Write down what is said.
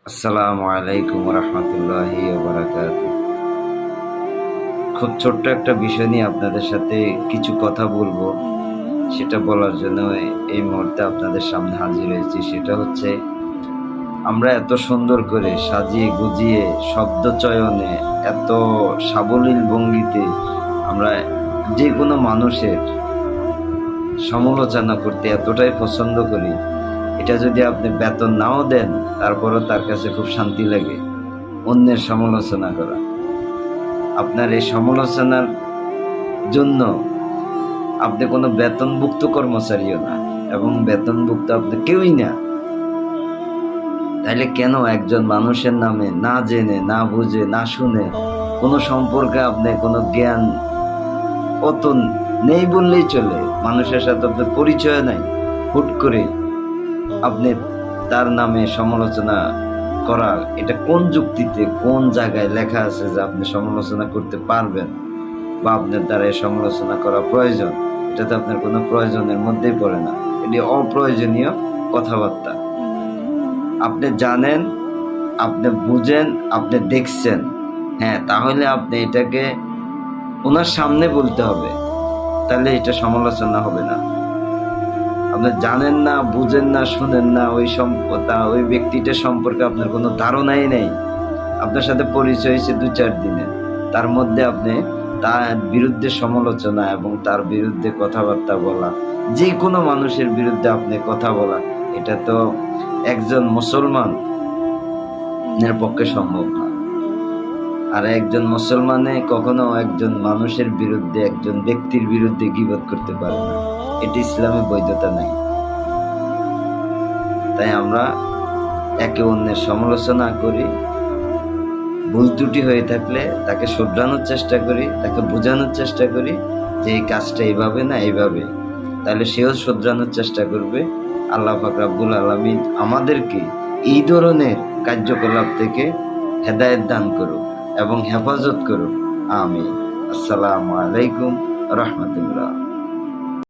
আসসালামু আলাইকুম রহমতুল্লাহি ওয়া বারাকাতুহু। খুব ছোট্ট একটা বিষয় নিয়ে আপনাদের সাথে কিছু কথা বলবো, সেটা বলার জন্য এই মুহূর্তে আপনাদের সামনে হাজির হয়েছি। সেটা হচ্ছে, আমরা এত সুন্দর করে সাজিয়ে গুজিয়ে শব্দ চয়নে এত সাবলীল ভঙ্গিতে আমরা যে কোনো মানুষের সমালোচনা করতে এতটাই পছন্দ করি, এটা যদি আপনি বেতন নাও দেন তারপরও তার কাছে খুব শান্তি লাগে অন্যের সমালোচনা করা। আপনার এই সমালোচনার জন্য আপনি কোনো বেতনভুক্ত কর্মচারীও না, এবং বেতনভুক্ত আপনি কেউই না। তাইলে কেন একজন মানুষের নামে না জেনে, না বুঝে, না শুনে, কোনো সম্পর্কে আপনি কোনো জ্ঞান অত নেই বললেই চলে, মানুষের সাথে আপনার পরিচয় নাই, হুট করে আপনি তার নামে সমালোচনা করা, এটা কোন যুক্তিতে, কোন জায়গায় লেখা আছে যে আপনি সমালোচনা করতে পারবেন বা আপনার দ্বারা সমালোচনা করা প্রয়োজন? এটা তো আপনার কোনো প্রয়োজনের মধ্যেই পড়ে না, এটি অপ্রয়োজনীয় কথাবার্তা। আপনি জানেন, আপনি বুঝেন, আপনি দেখছেন, হ্যাঁ, তাহলে আপনি এটাকে ওনার সামনে বলতে হবে, তাহলে এটা সমালোচনা হবে না। আপনি জানেন না, বুঝেন না, শুনেন না, ওই ব্যক্তিটার সম্পর্কে আপনার কোনো ধারণাই নেই, আপনার সাথে পরিচয় হয়েছে 2-4 দিনে, তার মধ্যে আপনি তার বিরুদ্ধে সমালোচনা এবং তার বিরুদ্ধে কথাবার্তা বলা, যে কোনো মানুষের বিরুদ্ধে আপনি কথা বলা, এটা তো একজন মুসলমানের পক্ষে সম্ভব না। আর একজন মুসলমানে কখনো একজন মানুষের বিরুদ্ধে, একজন ব্যক্তির বিরুদ্ধে গীবত করতে পারে না, এটি ইসলামে বৈধতা নাই। তাই আমরা একে অন্যের সমালোচনা করি, ভুল ত্রুটি হয়ে থাকলে তাকে শুধরানোর চেষ্টা করি, তাকে বোঝানোর চেষ্টা করি যে এই কাজটা এইভাবে না এইভাবে, তাহলে সেও শুধরানোর চেষ্টা করবে। আল্লাহ পাক রব্বুল আলামিন আমাদেরকে এই ধরনের কার্যকলাপ থেকে হেদায়েত দান করুক এবং হেফাজত করুক। আমিন। আসসালামু আলাইকুম রহমতুল্লাহ।